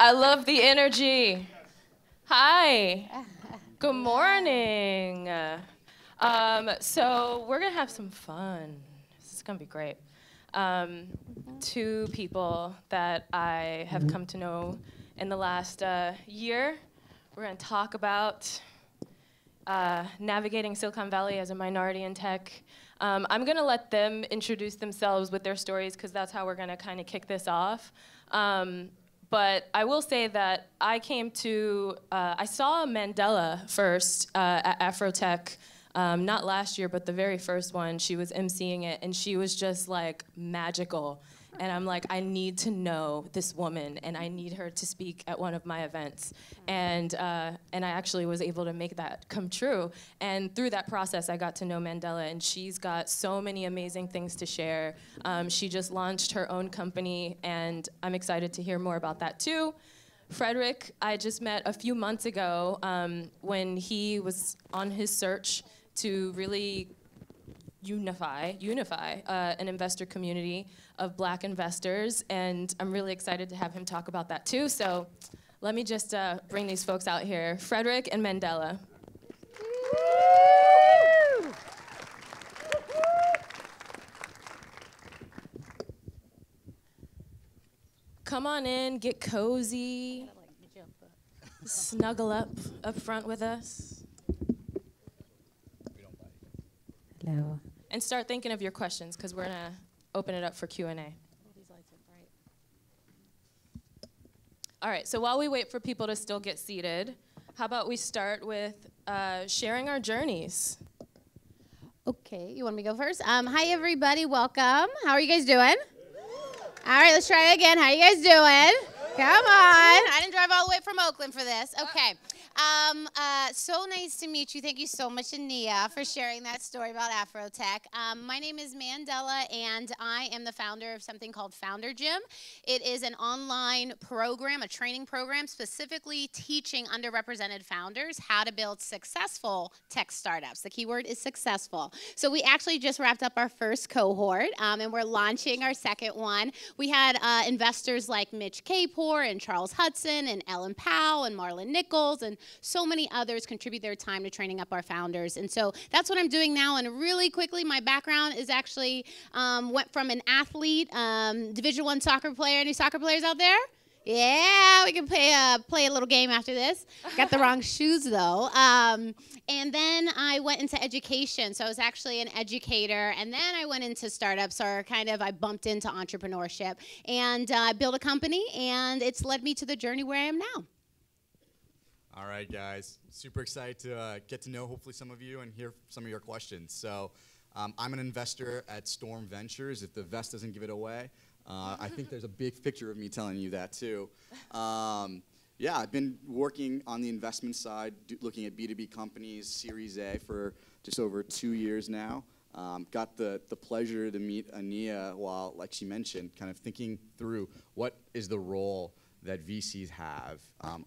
I love the energy. Hi. Good morning. So we're gonna have some fun. This is gonna be great. Two people that I have come to know in the last year. We're gonna talk about navigating Silicon Valley as a minority in tech. I'm gonna let them introduce themselves with their stories because that's how we're gonna kind of kick this off. But I will say that I saw Mandela first at Afrotech, not last year, but the very first one. She was emceeing it, and she was just like magical. And I'm like, I need to know this woman, and I need her to speak at one of my events. And I actually was able to make that come true. And through that process, I got to know Mandela, and she's got so many amazing things to share. She just launched her own company, and I'm excited to hear more about that too. Frederick, I just met a few months ago when he was on his search to really unify an investor community of Black investors, and I'm really excited to have him talk about that too. So let me just bring these folks out here. Frederick and Mandela. Come on in, get cozy, snuggle up front with us. Hello. And start thinking of your questions, because we're gonna open it up for Q&A. These lights are bright. All right, so while we wait for people to still get seated, how about we start with sharing our journeys? Okay, you want me to go first? Hi, everybody. Welcome. How are you guys doing? All right, let's try it again. How you guys doing? Come on. I didn't drive all the way from Oakland for this. Okay. So nice to meet you. Thank you so much, Aniyia, for sharing that story about Afrotech. My name is Mandela, and I am the founder of something called Founder Gym. It is an online program, a training program, specifically teaching underrepresented founders how to build successful tech startups. The key word is successful. So we actually just wrapped up our first cohort, and we're launching our second one. We had investors like Mitch Kapor and Charles Hudson and Ellen Powell and Marlon Nichols and so many others contribute their time to training up our founders. And so that's what I'm doing now. And really quickly, my background is actually went from an athlete, Division I soccer player. Any soccer players out there? Yeah, we can play a little game after this. Got the wrong shoes, though. And then I went into education. So I was actually an educator. And then I went into startups, or I bumped into entrepreneurship. And I built a company, and it's led me to the journey where I am now. All right, guys. Super excited to get to know, hopefully, some of you and hear some of your questions. So I'm an investor at Storm Ventures, if the vest doesn't give it away. I think there's a big picture of me telling you that, too. Yeah, I've been working on the investment side, looking at B2B companies, Series A, for just over 2 years now. Got the pleasure to meet Aniyia while, like she mentioned, kind of thinking through what is the role that VCs have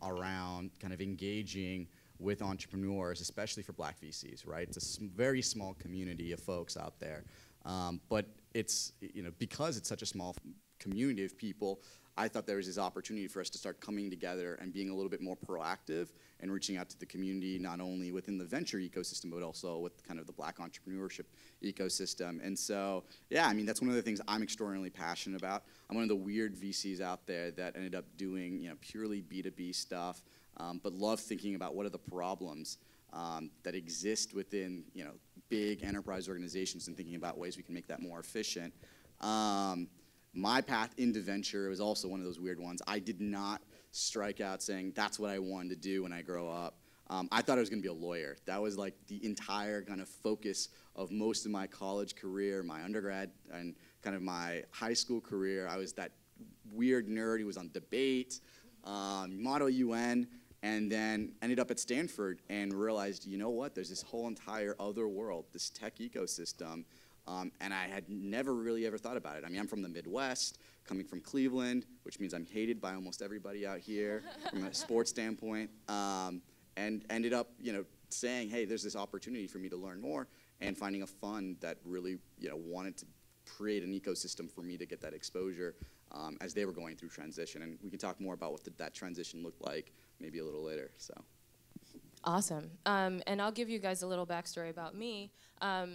around kind of engaging with entrepreneurs, especially for Black VCs, right? It's a very small community of folks out there. But it's, because it's such a small community of people, I thought there was this opportunity for us to start coming together and being a little bit more proactive and reaching out to the community, not only within the venture ecosystem, but also with kind of the Black entrepreneurship ecosystem. And so, yeah, I mean, that's one of the things I'm extraordinarily passionate about. I'm one of the weird VCs out there that ended up doing, purely B2B stuff, but love thinking about what are the problems that exist within, big enterprise organizations, and thinking about ways we can make that more efficient. My path into venture was also one of those weird ones. I did not strike out saying that's what I wanted to do when I grow up. I thought I was going to be a lawyer. That was like the entire kind of focus of most of my college career, my undergrad, and kind of my high school career. I was that weird nerd who was on debate, Model UN, and then ended up at Stanford and realized, you know what, there's this whole entire other world, this tech ecosystem. And I had never really ever thought about it. I mean, I'm from the Midwest, coming from Cleveland, which means I'm hated by almost everybody out here from a sports standpoint, and ended up, saying, hey, there's this opportunity for me to learn more, and finding a fund that really, wanted to create an ecosystem for me to get that exposure. as they were going through transition. And we can talk more about what that transition looked like maybe a little later. So. Awesome. And I'll give you guys a little backstory about me.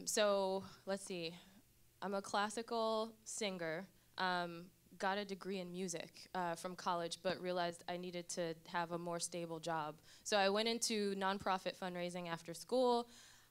So let's see. I'm a classical singer. Got a degree in music from college, but realized I needed to have a more stable job. So I went into nonprofit fundraising after school.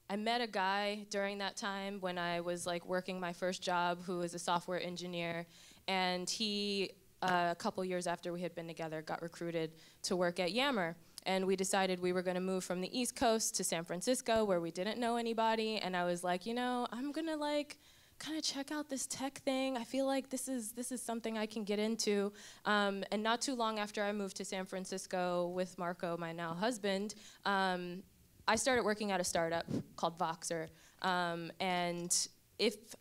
I met a guy during that time when I was like working my first job who was a software engineer, and he, a couple years after we had been together, got recruited to work at Yammer. And we decided we were going to move from the East Coast to San Francisco where we didn't know anybody. And I was like, you know, I'm going to like kind of check out this tech thing. I feel like this is something I can get into. And not too long after I moved to San Francisco with Marco, my now husband, I started working at a startup called Voxer. And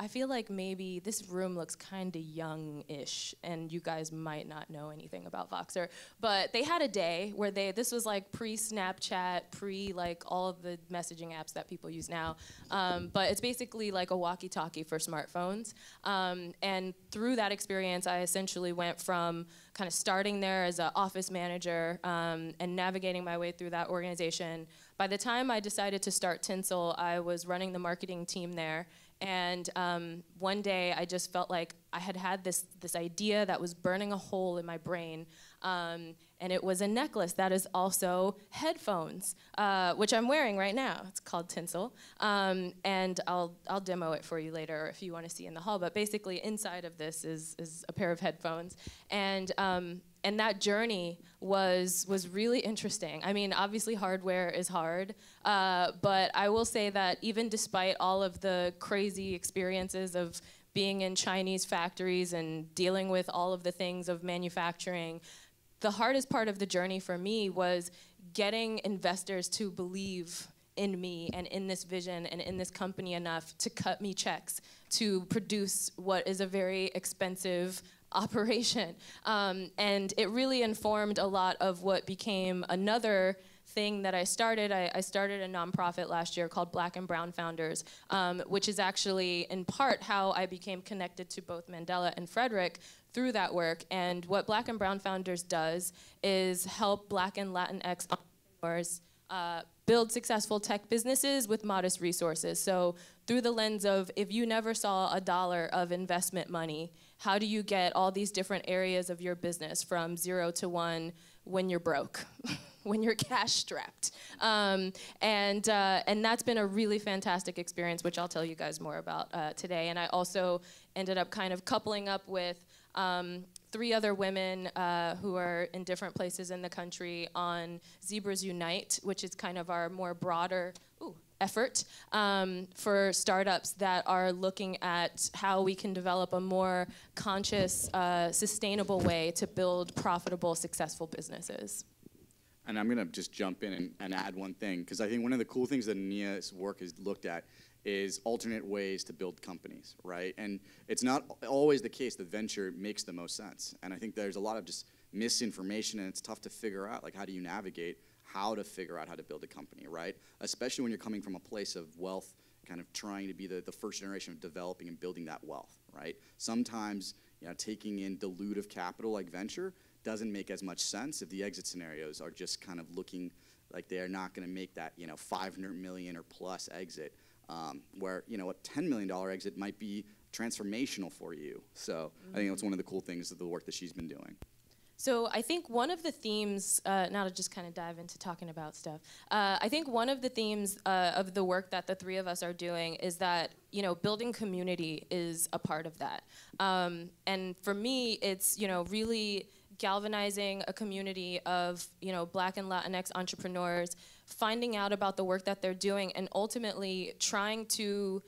I feel like maybe this room looks kind of young-ish, and you guys might not know anything about Voxer, but they had a day where this was like pre-Snapchat, like all of the messaging apps that people use now, but it's basically like a walkie-talkie for smartphones. And through that experience, I essentially went from kind of starting there as an office manager and navigating my way through that organization. By the time I decided to start Tinsel, I was running the marketing team there. And one day I just felt like I had this idea that was burning a hole in my brain. And it was a necklace that is also headphones, which I'm wearing right now. It's called Tinsel. And I'll demo it for you later if you want to see in the hall. But basically inside of this is a pair of headphones. And that journey was really interesting. I mean, obviously hardware is hard, but I will say that even despite all of the crazy experiences of being in Chinese factories and dealing with all of the things of manufacturing, the hardest part of the journey for me was getting investors to believe in me and in this vision and in this company enough to cut me checks to produce what is a very expensive operation. And it really informed a lot of what became another thing that I started. I started a nonprofit last year called Black and Brown Founders, which is actually in part how I became connected to both Mandela and Frederick through that work. And what Black and Brown Founders does is help Black and Latinx entrepreneurs build successful tech businesses with modest resources. So through the lens of, if you never saw $1 of investment money, how do you get all these different areas of your business from 0 to 1 when you're broke, when you're cash strapped? And that's been a really fantastic experience, which I'll tell you guys more about today. And I also ended up kind of coupling up with 3 other women who are in different places in the country on Zebras Unite, which is kind of our more broader effort for startups that are looking at how we can develop a more conscious, sustainable way to build profitable, successful businesses. And I'm going to just jump in and add one thing, because I think one of the cool things that Aniyya's work has looked at is alternate ways to build companies, right? And it's not always the case that venture makes the most sense. And I think there's a lot of just misinformation, and it's tough to figure out, like, how do you navigate how to figure out how to build a company, right? Especially when you're coming from a place of wealth, kind of trying to be the first generation of developing and building that wealth, right? Sometimes, you know, taking in dilutive capital like venture doesn't make as much sense if the exit scenarios are just kind of looking like they are not going to make that, you know, 500 million or plus exit. Where, you know, a $10 million exit might be transformational for you. So I think that's one of the cool things of the work that she's been doing. So I think one of the themes, now to just kind of dive into talking about stuff, I think one of the themes of the work that the 3 of us are doing is that, you know, building community is a part of that. And for me, it's, you know, really galvanizing a community of, you know, Black and Latinx entrepreneurs, finding out about the work that they're doing, and ultimately trying to,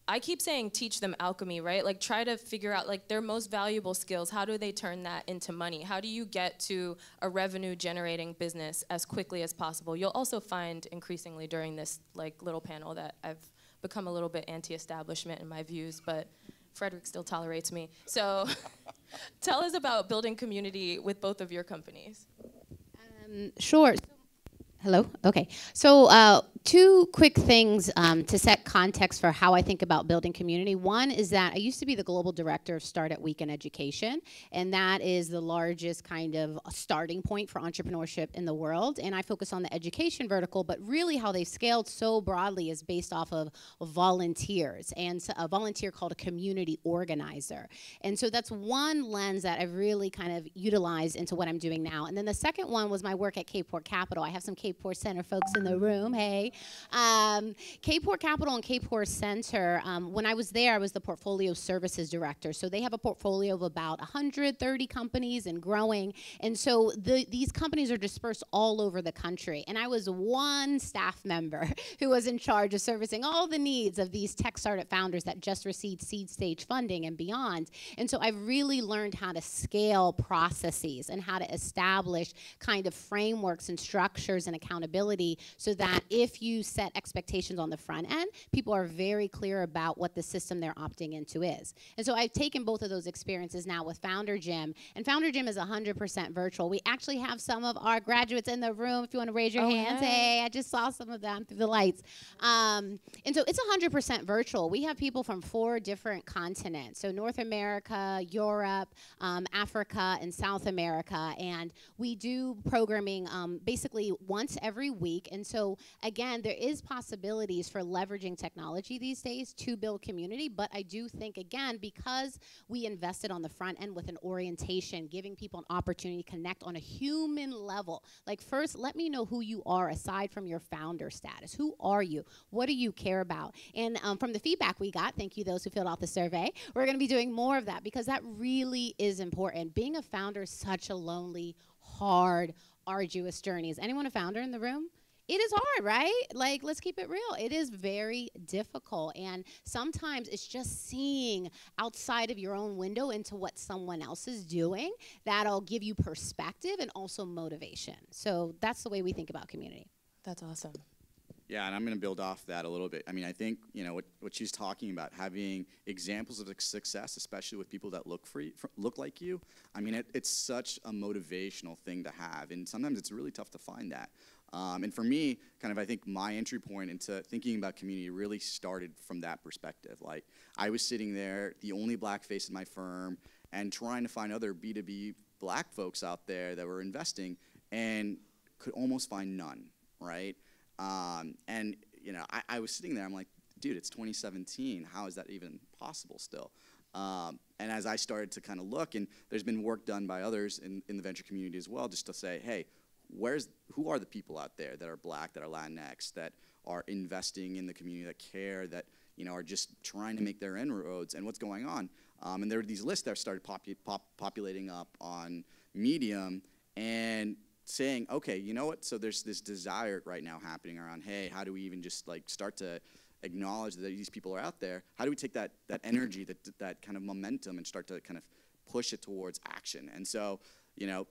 I keep saying teach them alchemy, right? Like, try to figure out, like, their most valuable skills. How do they turn that into money? How do you get to a revenue generating business as quickly as possible? You'll also find increasingly during this, like, little panel that I've become a little bit anti-establishment in my views, but Frederick still tolerates me. So tell us about building community with both of your companies. Sure. Hello? Okay. So two quick things to set context for how I think about building community. One is that I used to be the global director of Startup Weekend Education, and that is the largest kind of starting point for entrepreneurship in the world. And I focus on the education vertical, but really how they've scaled so broadly is based off of volunteers, and a volunteer called a community organizer. And so that's one lens that I've really kind of utilized into what I'm doing now. And then the second one was my work at Cape Port Capital. I have some Cape Port Center folks in the room. Hey. Cape Port Capital and Cape Port Center, when I was there, I was the portfolio services director. So they have a portfolio of about 130 companies and growing. And so these companies are dispersed all over the country. And I was one staff member who was in charge of servicing all the needs of these tech startup founders that just received seed stage funding and beyond. And so I've really learned how to scale processes and how to establish kind of frameworks and structures and accountability so that if you set expectations on the front end, people are very clear about what the system they're opting into is. And so I've taken both of those experiences now with Founder Gym, and Founder Gym is 100% virtual. We actually have some of our graduates in the room. If you want to raise your hands, hey, I just saw some of them through the lights. And so it's 100% virtual. We have people from 4 different continents, so North America, Europe, Africa, and South America, and we do programming basically once every week. And so again, there is possibilities for leveraging technology these days to build community, but I do think, again, because we invested on the front end with an orientation, giving people an opportunity to connect on a human level. Like, first, let me know who you are aside from your founder status. Who are you? What do you care about? And from the feedback we got, thank you those who filled out the survey, we're going to be doing more of that because that really is important. Being a founder is such a lonely, hard, arduous journey. Is anyone a founder in the room? It is hard, right? Like, let's keep it real. It is very difficult. And sometimes it's just seeing outside of your own window into what someone else is doing that'll give you perspective and also motivation. So that's the way we think about community. That's awesome. Yeah, and I'm going to build off that a little bit. I mean, I think, you know, what she's talking about, having examples of success, especially with people that look like you, I mean, it's such a motivational thing to have. And sometimes it's really tough to find that. And for me, kind of, I think my entry point into thinking about community really started from that perspective. Like, I was sitting there, the only black face in my firm, and trying to find other B2B black folks out there that were investing, and could almost find none, right? And, you know, I was sitting there, I'm like, dude, it's 2017. How is that even possible still? And as I started to kind of look, and there's been work done by others in the venture community as well, just to say, hey, who are the people out there that are black, that are Latinx, that are investing in the community, that care, that, you know, are just trying to make their inroads, and what's going on? And there were these lists that started populating up on Medium, and saying, okay, you know what? So there's this desire right now happening around, hey, how do we even just like start to acknowledge that these people are out there? How do we take that energy, that kind of momentum, and start to kind of push it towards action? And so, you know,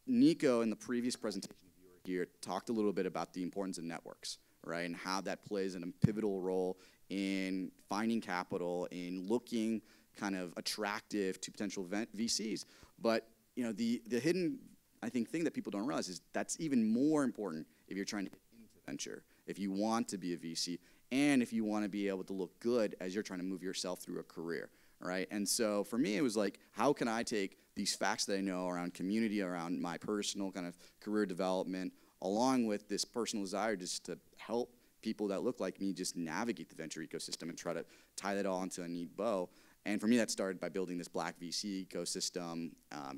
Nico, in the previous presentation, if you were here, talked a little bit about the importance of networks, right? And how that plays a pivotal role in finding capital, in looking kind of attractive to potential VCs. But, you know, the hidden, I think, thing that people don't realize is that's even more important if you're trying to get into venture, if you want to be a VC, and if you want to be able to look good as you're trying to move yourself through a career, right? And so for me, it was like, how can I take these facts that I know around community, around my personal kind of career development, along with this personal desire just to help people that look like me just navigate the venture ecosystem and try to tie that all into a neat bow. And for me, that started by building this Black VC ecosystem,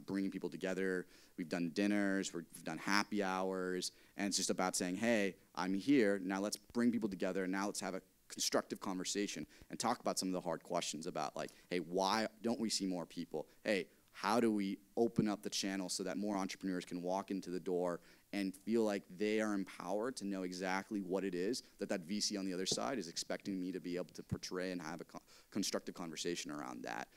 bringing people together. We've done dinners, we've done happy hours, and it's just about saying, hey, I'm here, now let's bring people together, now let's have a constructive conversation and talk about some of the hard questions about, like, hey, why don't we see more people? Hey, how do we open up the channel so that more entrepreneurs can walk into the door and feel like they are empowered to know exactly what it is that VC on the other side is expecting me to be able to portray, and have a constructive conversation around that.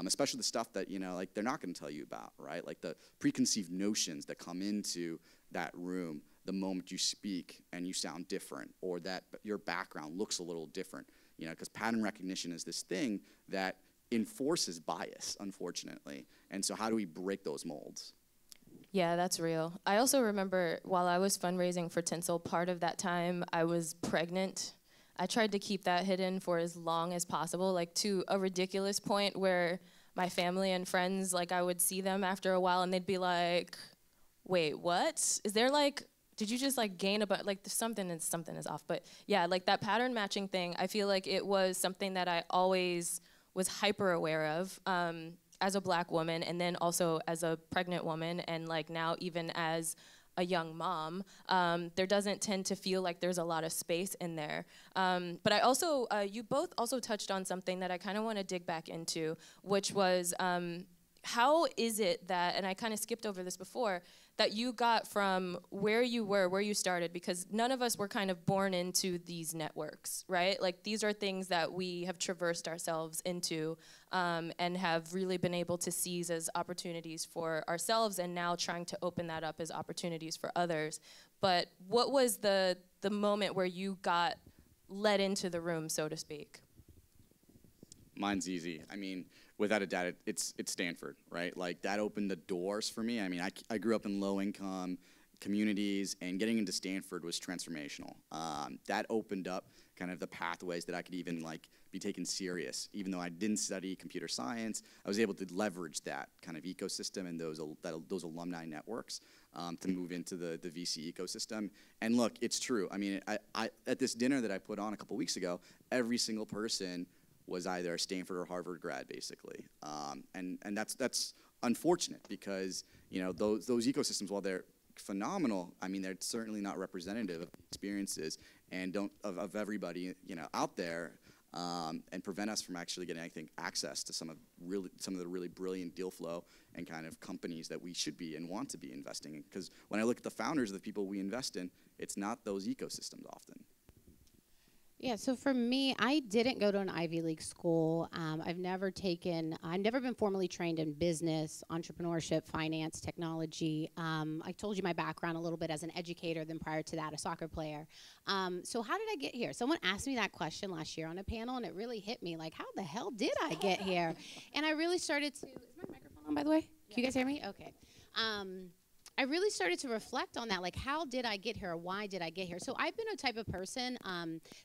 Especially the stuff that, you know, like, they're not going to tell you about, right? Like the preconceived notions that come into that room the moment you speak and you sound different, or that your background looks a little different, you know, because pattern recognition is this thing that enforces bias, unfortunately. And so how do we break those molds? Yeah, that's real. I also remember while I was fundraising for Tinsel, part of that time I was pregnant. I tried to keep that hidden for as long as possible, like to a ridiculous point where my family and friends, like I would see them after a while and they'd be like, wait, what? Is there like, did you just like gain like something is off. But yeah, like that pattern matching thing, I feel like it was something that I always was hyper aware of. As a Black woman, and then also as a pregnant woman, and like now even as a young mom, there doesn't tend to feel like there's a lot of space in there. But I also, you both also touched on something that I kind of want to dig back into, which was how is it that, and I kind of skipped over this before, that you got from where you were, where you started, because none of us were kind of born into these networks, right? Like these are things that we have traversed ourselves into and have really been able to seize as opportunities for ourselves, and now trying to open that up as opportunities for others. But what was the moment where you got let into the room, so to speak? Mine's easy. I mean, without a doubt, it's Stanford, right? Like that opened the doors for me. I mean, I grew up in low-income communities, and getting into Stanford was transformational. That opened up kind of the pathways that I could even like be taken serious. Even though I didn't study computer science, I was able to leverage that kind of ecosystem and those alumni networks to move into the VC ecosystem. And look, it's true. I mean, I at this dinner that I put on a couple weeks ago, every single person was either a Stanford or Harvard grad, basically, and that's unfortunate because those ecosystems, while they're phenomenal, I mean they're certainly not representative of experiences and of everybody out there, and prevent us from actually getting, I think, access to some of the really brilliant deal flow and kind of companies that we should be and want to be investing in. Because when I look at the founders of the people we invest in, it's not those ecosystems often. Yeah, so for me, I didn't go to an Ivy League school. I've never been formally trained in business, entrepreneurship, finance, technology. I told you my background a little bit as an educator, then prior to that, a soccer player. So how did I get here? Someone asked me that question last year on a panel, and it really hit me, like, how the hell did I get here? And I really started to, is my microphone on, by the way? Can you guys hear me? Okay. I really started to reflect on that, like, how did I get here, or why did I get here? So I've been a type of person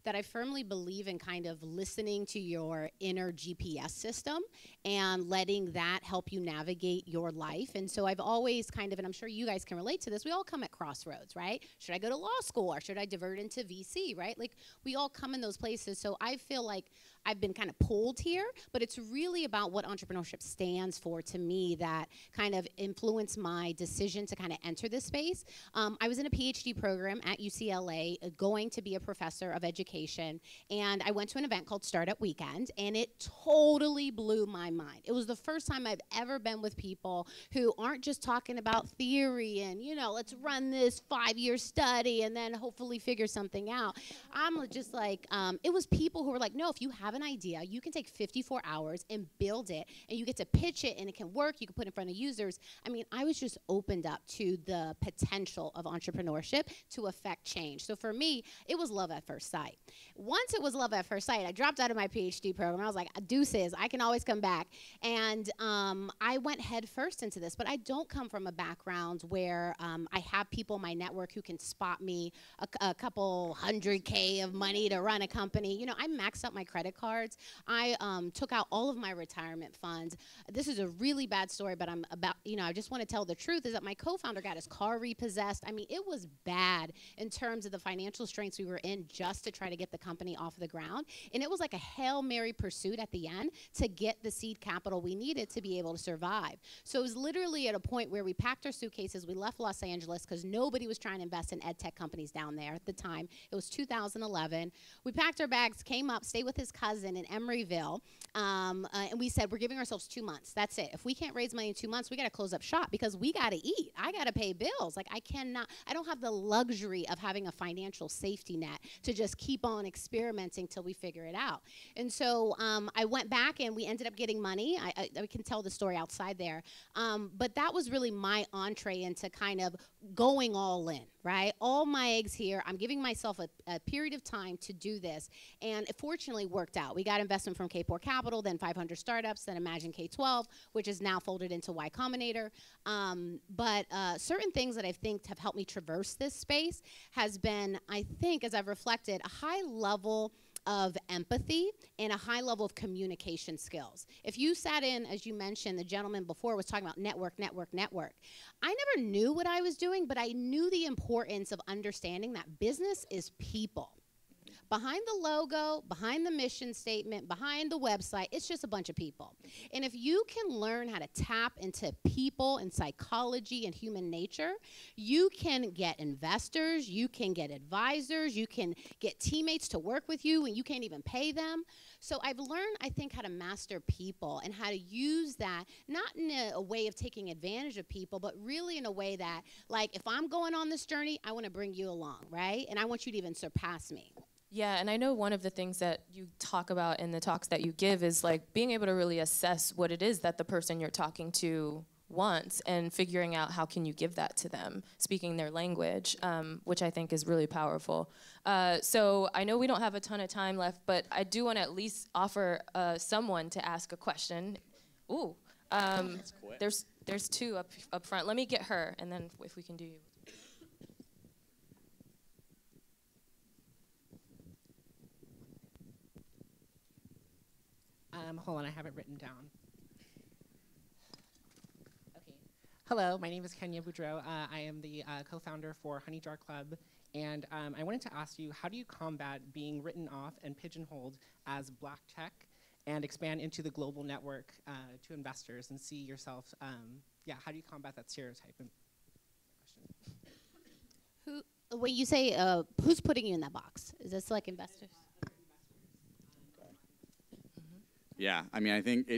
that I firmly believe in kind of listening to your inner GPS system and letting that help you navigate your life. And so I've always kind of, and I'm sure you guys can relate to this, we all come at crossroads, right? Should I go to law school, or should I divert into VC, right? Like, we all come in those places. So I feel like I've been kind of pulled here, but it's really about what entrepreneurship stands for to me that kind of influenced my decision to kind of enter this space. I was in a PhD program at UCLA, going to be a professor of education, and I went to an event called Startup Weekend, and it totally blew my mind. It was the first time I've ever been with people who aren't just talking about theory and, let's run this 5-year study and then hopefully figure something out. I'm just like, it was people who were like, no, if you have an idea, you can take 54 hours and build it, and you get to pitch it, and it can work. You can put it in front of users. I mean, I was just opened up to the potential of entrepreneurship to affect change. So for me, it was love at first sight. Once it was love at first sight, I dropped out of my PhD program. I was like, deuces, I can always come back. And I went head first into this, but I don't come from a background where I have people in my network who can spot me a couple $100K of money to run a company. I maxed out my credit cards. I took out all of my retirement funds. This is a really bad story, but I just want to tell the truth, is that my co-founder got his car repossessed. I mean, it was bad in terms of the financial straits we were in just to try to get the company off the ground. And it was like a Hail Mary pursuit at the end to get the seed capital we needed to be able to survive. So it was literally at a point where we packed our suitcases, we left Los Angeles because nobody was trying to invest in ed tech companies down there at the time. It was 2011. We packed our bags, came up, stayed with his cousin in Emeryville, and we said, we're giving ourselves 2 months. That's it. If we can't raise money in 2 months, we got to close up shop because we got to eat. I got to pay bills. Like, I don't have the luxury of having a financial safety net to just keep on experimenting till we figure it out. And so I went back, and we ended up getting money. I can tell the story outside there. But that was really my entree into kind of going all in, right? All my eggs here. I'm giving myself a period of time to do this. And it fortunately worked out. We got investment from K4 Capital, then 500 Startups, then Imagine K12, which is now folded into Y Combinator. But certain things that I think have helped me traverse this space has been, I think, as I've reflected, a high level of empathy and a high level of communication skills. If you sat in, as you mentioned, the gentleman before was talking about network. I never knew what I was doing, but I knew the importance of understanding that business is people. Behind the logo, behind the mission statement, behind the website, it's just a bunch of people. And if you can learn how to tap into people and psychology and human nature, you can get investors, you can get advisors, you can get teammates to work with you and you can't even pay them. So I've learned, I think, how to master people and how to use that, not in a way of taking advantage of people, but really in a way that, like, if I'm going on this journey, I want to bring you along, right? And I want you to even surpass me. Yeah, and I know one of the things that you talk about in the talks that you give is like being able to really assess what it is that the person you're talking to wants and figuring out how can you give that to them, speaking their language, which I think is really powerful. So I know we don't have a ton of time left, but I do want to at least offer someone to ask a question. Ooh, there's two up front. Let me get her, and then if we can do you. Hold on, I have it written down. Okay. Hello, my name is Kenya Boudreau. I am the co-founder for Honey Jar Club, and I wanted to ask you, how do you combat being written off and pigeonholed as black tech and expand into the global network to investors and see yourself, how do you combat that stereotype? When you say, who's putting you in that box? Is this like investors? Yeah, I mean, I think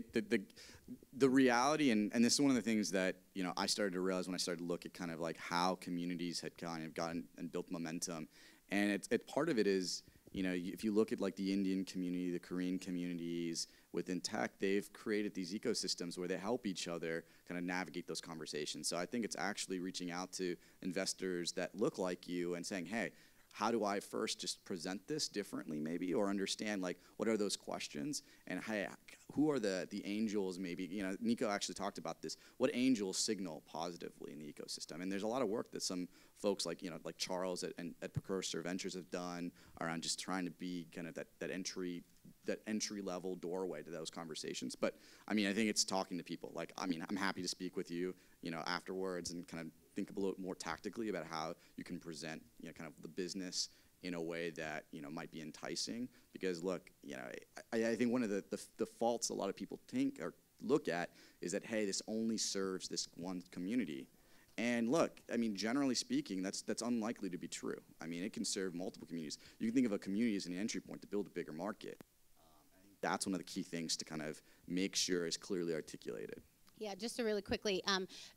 the reality, and this is one of the things that, you know, I started to realize when I started to look at kind of like how communities had kind of gotten and built momentum. And it's part of it is, you know, if you look at like the Indian community, the Korean communities within tech, they've created these ecosystems where they help each other kind of navigate those conversations. So I think it's actually reaching out to investors that look like you and saying, hey, how do I first just present this differently maybe, or understand like what are those questions, and hey, who are the angels maybe, you know, Nico actually talked about this, what angels signal positively in the ecosystem. And there's a lot of work that some folks like, you know, like Charles at Precursor Ventures have done around just trying to be kind of that entry level doorway to those conversations. But I mean, I think it's talking to people. Like, I mean, I'm happy to speak with you, you know, afterwards and kind of think a little more tactically about how you can present, you know, kind of the business in a way that, you know, might be enticing. Because look, you know, I think one of the faults a lot of people think or look at is that, hey, this only serves this one community. And look, I mean, generally speaking, that's unlikely to be true. I mean, it can serve multiple communities. You can think of a community as an entry point to build a bigger market. I think that's one of the key things to kind of make sure is clearly articulated. Yeah, just to really quickly,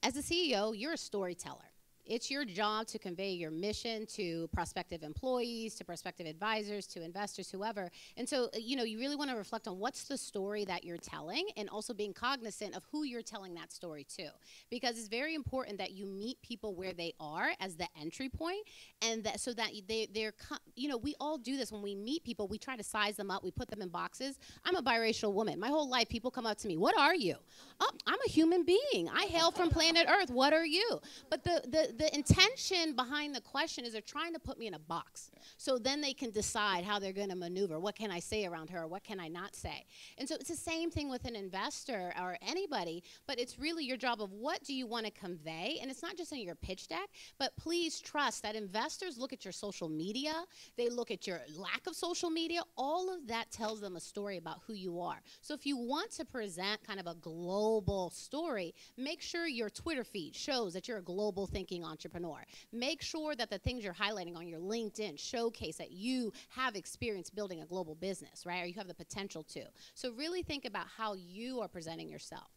as a CEO, you're a storyteller. It's your job to convey your mission to prospective employees, to prospective advisors, to investors, whoever. And so, you know, you really want to reflect on what's the story that you're telling, and also being cognizant of who you're telling that story to. Because it's very important that you meet people where they are as the entry point, and that so that they're, you know, we all do this when we meet people. We try to size them up. We put them in boxes. I'm a biracial woman. My whole life, people come up to me, what are you? Oh, I'm a human being. I hail from planet Earth. What are you? But the intention behind the question is they're trying to put me in a box. Yeah. So then they can decide how they're going to maneuver. What can I say around her? Or what can I not say? And so it's the same thing with an investor or anybody, but it's really your job of what do you want to convey? And it's not just in your pitch deck, but please trust that investors look at your social media. They look at your lack of social media. All of that tells them a story about who you are. So if you want to present kind of a global story, make sure your Twitter feed shows that you're a global thinking entrepreneur. Make sure that the things you're highlighting on your LinkedIn showcase that you have experience building a global business, right? Or you have the potential to. So really think about how you are presenting yourself.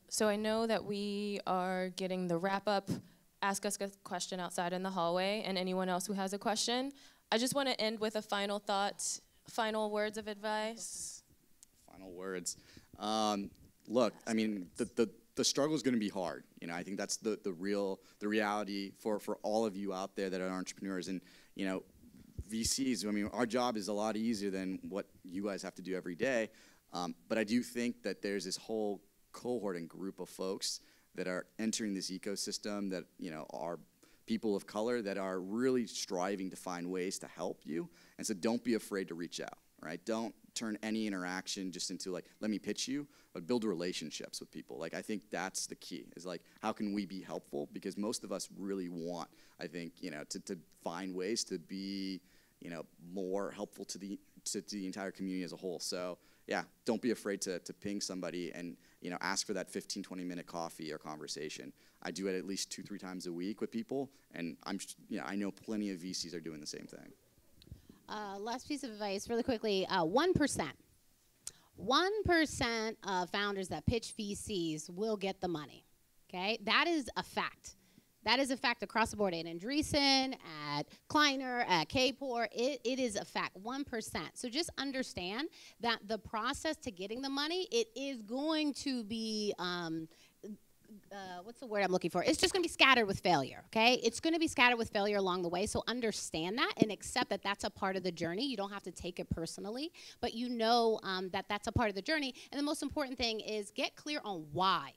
So I know that we are getting the wrap up. Ask us a question outside in the hallway, and anyone else who has a question. I just want to end with a final thought, final words of advice. Final words. Look, I mean, the the struggle is going to be hard. You know, I think that's the reality for all of you out there that are entrepreneurs. And, you know, VCs, I mean, our job is a lot easier than what you guys have to do every day. But I do think that there's this whole cohort and group of folks that are entering this ecosystem that, you know, are people of color that are really striving to find ways to help you. And so don't be afraid to reach out, right? Don't turn any interaction just into like, let me pitch you, but build relationships with people. Like, I think that's the key, is like, how can we be helpful? Because most of us really want, I think, you know, to find ways to be, you know, more helpful to the entire community as a whole. So yeah, don't be afraid to ping somebody and, you know, ask for that 15, 20-minute coffee or conversation. I do it at least 2-3 times a week with people, and I know plenty of VCs are doing the same thing. Last piece of advice, really quickly, 1%. 1% of founders that pitch VCs will get the money, okay? That is a fact. That is a fact across the board at Andreessen, at Kleiner, at Kapor. It is a fact, 1%. So just understand that the process to getting the money, it is going to be, what's the word I'm looking for? It's just going to be scattered with failure, okay? It's going to be scattered with failure along the way, so understand that and accept that that's a part of the journey. You don't have to take it personally, but you know that that's a part of the journey. And the most important thing is get clear on why.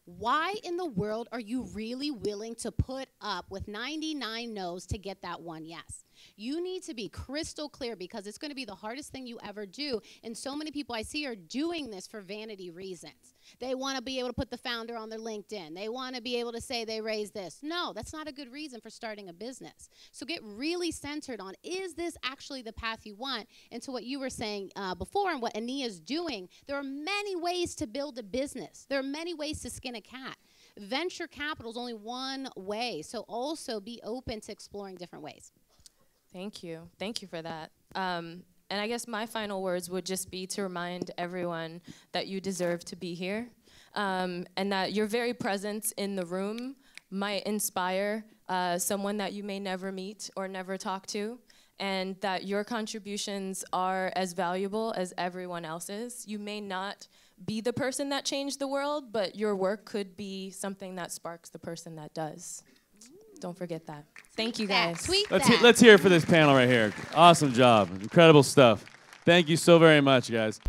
Why in the world are you really willing to put up with 99 no's to get that one yes? You need to be crystal clear, because it's going to be the hardest thing you ever do. And so many people I see are doing this for vanity reasons. They want to be able to put the founder on their LinkedIn. They want to be able to say they raised this. No, that's not a good reason for starting a business. So get really centered on, is this actually the path you want? And to what you were saying before and what Aniyia is doing, there are many ways to build a business. There are many ways to skin a cat. Venture capital is only one way. So also be open to exploring different ways. Thank you. Thank you for that. And I guess my final words would just be to remind everyone that you deserve to be here, and that your very presence in the room might inspire someone that you may never meet or never talk to, and that your contributions are as valuable as everyone else's. You may not be the person that changed the world, but your work could be something that sparks the person that does. Don't forget that. Thank you, guys. Let's hear it for this panel right here. Awesome job. Incredible stuff. Thank you so very much, guys.